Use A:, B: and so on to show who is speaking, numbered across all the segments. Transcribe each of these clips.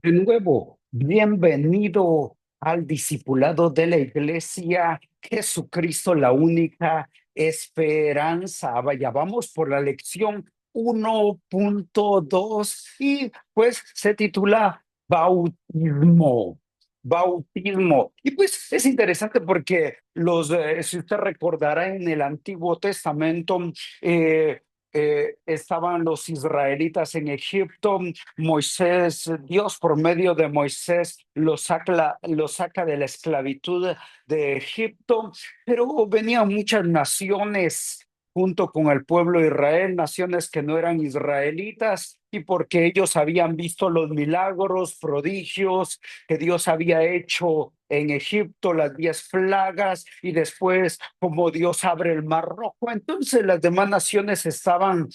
A: De nuevo, bienvenido al discipulado de la Iglesia Jesucristo, la única esperanza. Vaya, vamos por la lección 1.2 y pues se titula Bautismo. Bautismo. Y pues es interesante porque si usted recordará en el Antiguo Testamento, eh, estaban los israelitas en Egipto. Moisés, Dios por medio de Moisés lo saca de la esclavitud de Egipto, pero venían muchas naciones junto con el pueblo de Israel, naciones que no eran israelitas, y porque ellos habían visto los milagros, prodigios que Dios había hecho en Egipto, las 10 plagas, y después como Dios abre el mar rojo, entonces las demás naciones estaban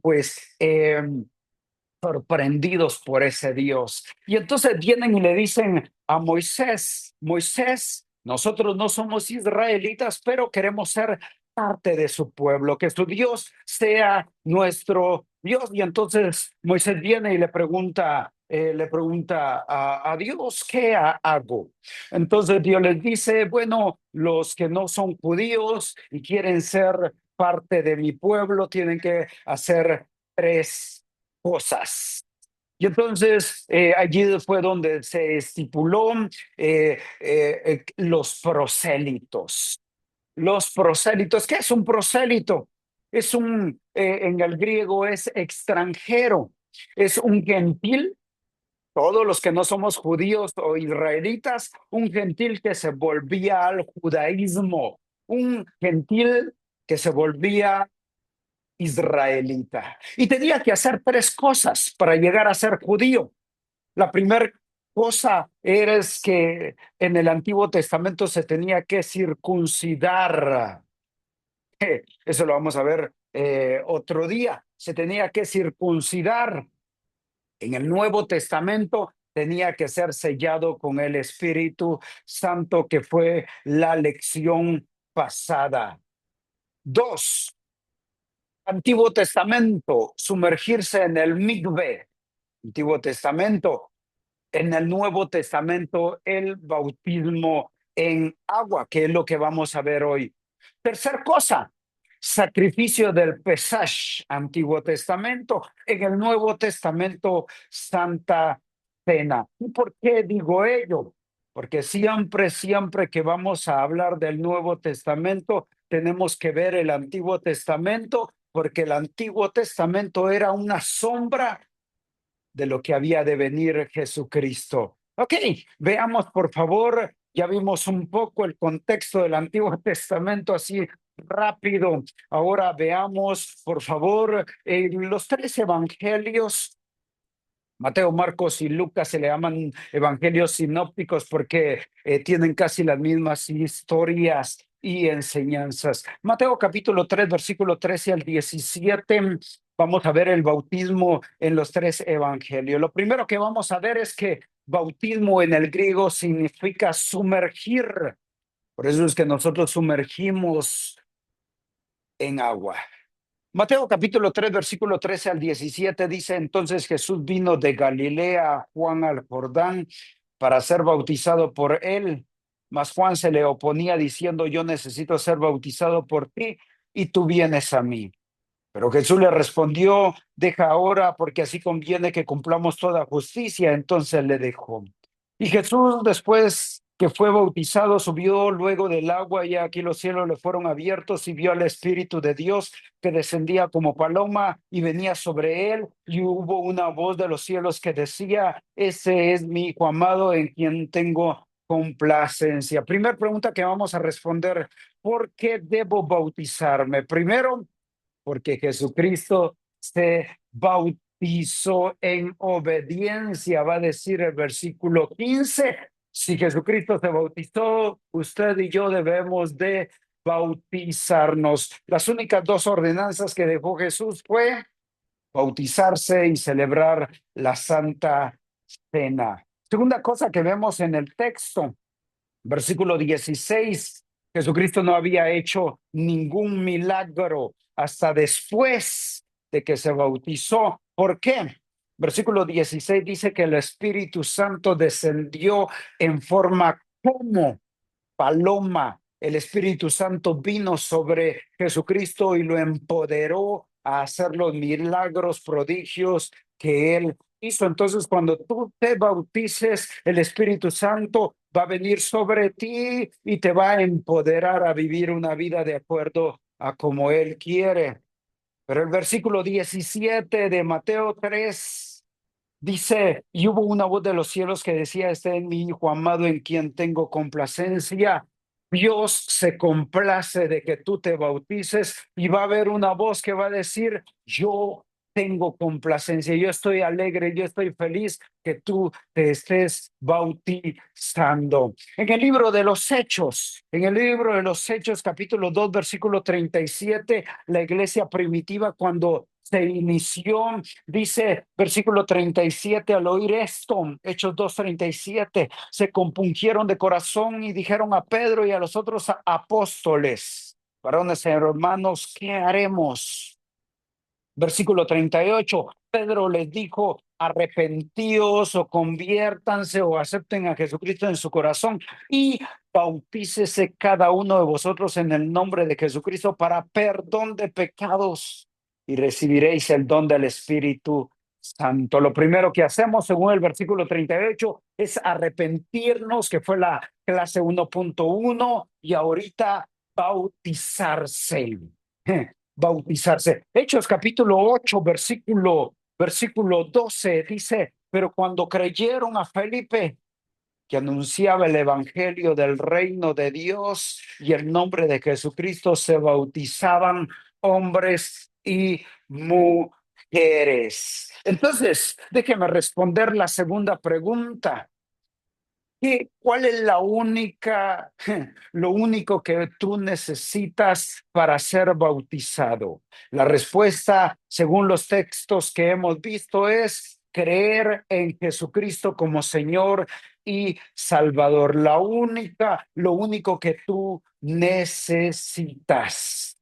A: pues sorprendidos por ese Dios. Y entonces vienen y le dicen a Moisés, Moisés, nosotros no somos israelitas, pero queremos ser parte de su pueblo, que su Dios sea nuestro Dios. Y entonces Moisés viene y le pregunta a Dios, ¿qué hago? Entonces Dios les dice, bueno, los que no son judíos y quieren ser parte de mi pueblo tienen que hacer tres cosas. Y entonces allí fue donde se estipuló los prosélitos. Los prosélitos, ¿qué es un prosélito? En el griego es extranjero, es un gentil, todos los que no somos judíos o israelitas, un gentil que se volvía al judaísmo, un gentil que se volvía israelita. Y tenía que hacer tres cosas para llegar a ser judío. La primera cosa era es que en el Antiguo Testamento se tenía que circuncidar. Eso lo vamos a ver otro día. Se tenía que circuncidar. En el Nuevo Testamento tenía que ser sellado con el Espíritu Santo, que fue la lección pasada. Dos, Antiguo Testamento, sumergirse en el migbe. Antiguo Testamento. En el Nuevo Testamento, el bautismo en agua, que es lo que vamos a ver hoy. Tercer cosa, sacrificio del Pesach, Antiguo Testamento. En el Nuevo Testamento, Santa Cena. ¿Y por qué digo ello? Porque siempre que vamos a hablar del Nuevo Testamento, tenemos que ver el Antiguo Testamento, porque el Antiguo Testamento era una sombra de lo que había de venir Jesucristo. Ok, veamos por favor, ya vimos un poco el contexto del Antiguo Testamento así rápido. Ahora veamos por favor los tres evangelios. Mateo, Marcos y Lucas se le llaman evangelios sinópticos porque tienen casi las mismas historias y enseñanzas. Mateo capítulo 3, versículo 13 al 17. Vamos a ver el bautismo en los tres evangelios. Lo primero que vamos a ver es que bautismo en el griego significa sumergir. Por eso es que nosotros sumergimos en agua. Mateo capítulo 3, versículo 13 al 17 dice, entonces Jesús vino de Galilea a Juan al Jordán para ser bautizado por él, mas Juan se le oponía diciendo, yo necesito ser bautizado por ti y tú vienes a mí. Pero Jesús le respondió, deja ahora porque así conviene que cumplamos toda justicia. Entonces le dejó. Y Jesús, después que fue bautizado, subió luego del agua y aquí los cielos le fueron abiertos y vio al Espíritu de Dios que descendía como paloma y venía sobre él. Y hubo una voz de los cielos que decía, ese es mi hijo amado en quien tengo complacencia. Primera pregunta que vamos a responder, ¿por qué debo bautizarme? Primero, porque Jesucristo se bautizó en obediencia, va a decir el versículo 15. Si Jesucristo se bautizó, usted y yo debemos de bautizarnos. Las únicas dos ordenanzas que dejó Jesús fue bautizarse y celebrar la Santa Cena. Segunda cosa que vemos en el texto, versículo 16, Jesucristo no había hecho ningún milagro hasta después de que se bautizó. ¿Por qué? Versículo 16 dice que el Espíritu Santo descendió en forma como paloma. El Espíritu Santo vino sobre Jesucristo y lo empoderó a hacer los milagros, prodigios que él hizo. Entonces, cuando tú te bautices, el Espíritu Santo va a venir sobre ti y te va a empoderar a vivir una vida de acuerdo a como él quiere. Pero el versículo 17 de Mateo 3 dice, y hubo una voz de los cielos que decía, este es mi hijo amado en quien tengo complacencia. Dios se complace de que tú te bautices y va a haber una voz que va a decir, yo tengo complacencia, yo estoy alegre, yo estoy feliz que tú te estés bautizando. En el libro de los Hechos, en el libro de los Hechos, capítulo 2 versículo 37, la iglesia primitiva cuando se inició, dice versículo 37, al oír esto, Hechos 2:37, se compungieron de corazón y dijeron a Pedro y a los otros apóstoles, varones y hermanos, ¿qué haremos? Versículo 38, Pedro les dijo, arrepentíos o conviértanse o acepten a Jesucristo en su corazón y bautícese cada uno de vosotros en el nombre de Jesucristo para perdón de pecados y recibiréis el don del Espíritu Santo. Lo primero que hacemos, según el versículo 38, es arrepentirnos, que fue la clase 1.1, y ahorita bautizarse. Bautizarse. Hechos capítulo 8, versículo 12 dice, pero cuando creyeron a Felipe, que anunciaba el evangelio del reino de Dios y el nombre de Jesucristo, se bautizaban hombres y mujeres. Entonces, déjeme responder la segunda pregunta. ¿Cuál es lo único que tú necesitas para ser bautizado? La respuesta, según los textos que hemos visto, es creer en Jesucristo como Señor y Salvador. Lo único que tú necesitas.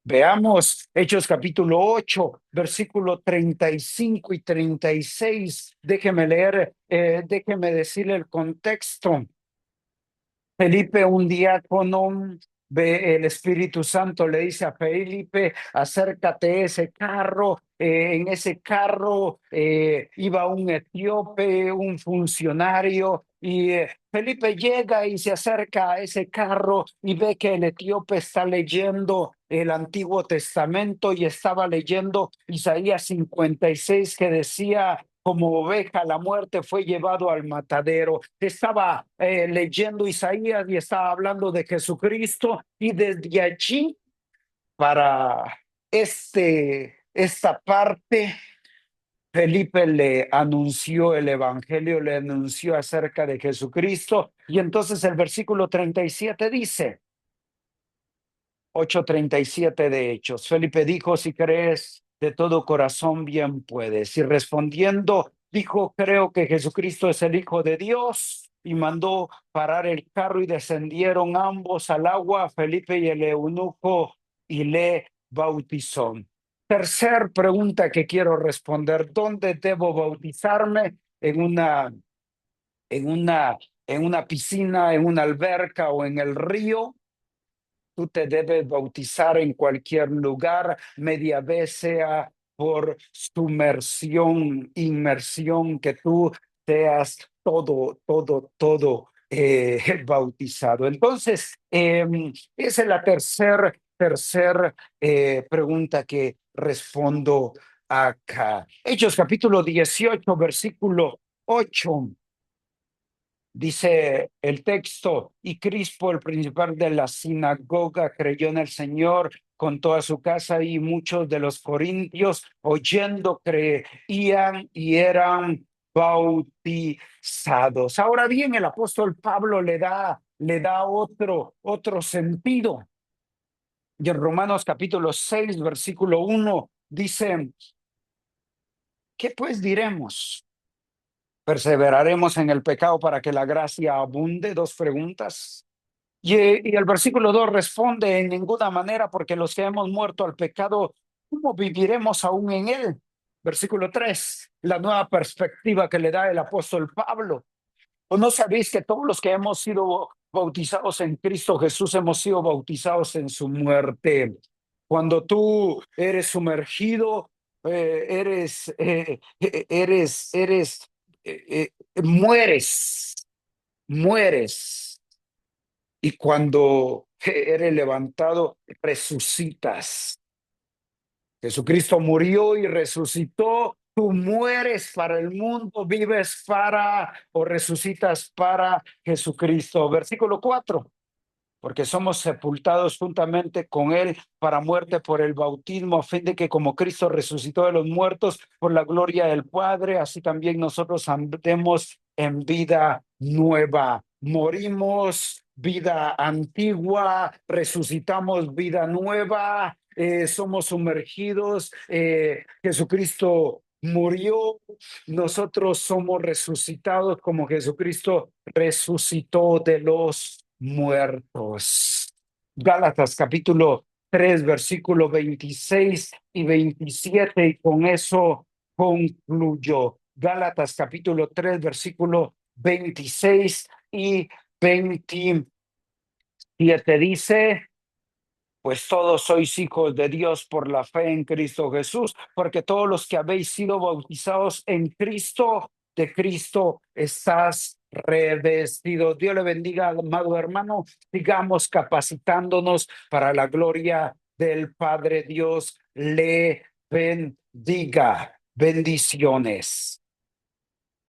A: Veamos Hechos capítulo 8, versículo 35 y 36. Déjeme leer, déjeme decirle el contexto. Felipe, un diácono, ve el Espíritu Santo, le dice a Felipe, acércate a ese carro. En ese carro iba un etíope, un funcionario, y Felipe llega y se acerca a ese carro y ve que el etíope está leyendo el Antiguo Testamento y estaba leyendo Isaías 56 que decía, como oveja a la muerte fue llevado al matadero. Estaba leyendo Isaías y estaba hablando de Jesucristo, y desde allí para esta parte, Felipe le anunció el evangelio, le anunció acerca de Jesucristo, y entonces el versículo 37 dice, 8:37 de Hechos. Felipe dijo, si crees de todo corazón, bien puedes. Y respondiendo, dijo, creo que Jesucristo es el Hijo de Dios. Y mandó parar el carro y descendieron ambos al agua, Felipe y el eunuco, y le bautizó. Tercer pregunta que quiero responder, ¿dónde debo bautizarme? En una, en una piscina, en una alberca o en el río. Tú te debes bautizar en cualquier lugar, media vez sea por sumersión, inmersión, que tú seas todo bautizado. Entonces, esa es la tercer pregunta que respondo acá. Hechos capítulo 18, versículo 8. Dice el texto, y Crispo, el principal de la sinagoga, creyó en el Señor con toda su casa, y muchos de los corintios, oyendo, creían y eran bautizados. Ahora bien, el apóstol Pablo le da otro sentido. Y en Romanos capítulo 6, versículo 1, dice, ¿qué pues diremos? ¿Perseveraremos en el pecado para que la gracia abunde? Dos preguntas. Y el versículo 2 responde, en ninguna manera, porque los que hemos muerto al pecado, ¿cómo viviremos aún en él? Versículo 3, la nueva perspectiva que le da el apóstol Pablo. ¿O no sabéis que todos los que hemos sido bautizados en Cristo Jesús hemos sido bautizados en su muerte? Cuando tú eres sumergido, mueres, mueres. Y cuando eres levantado, resucitas. Jesucristo murió y resucitó. Tú mueres para el mundo, vives para o resucitas para Jesucristo. Versículo 4, porque somos sepultados juntamente con Él para muerte por el bautismo, a fin de que como Cristo resucitó de los muertos por la gloria del Padre, así también nosotros andemos en vida nueva. Morimos vida antigua, resucitamos vida nueva, somos sumergidos, Jesucristo murió, nosotros somos resucitados como Jesucristo resucitó de los muertos. Gálatas capítulo 3, versículo 26 y 27, y con eso concluyo. Gálatas capítulo 3, versículo 26 y 27 dice: pues todos sois hijos de Dios por la fe en Cristo Jesús, porque todos los que habéis sido bautizados en Cristo, de Cristo estás revestido. Dios le bendiga, amado hermano. Sigamos capacitándonos para la gloria del Padre. Dios le bendiga. Bendiciones.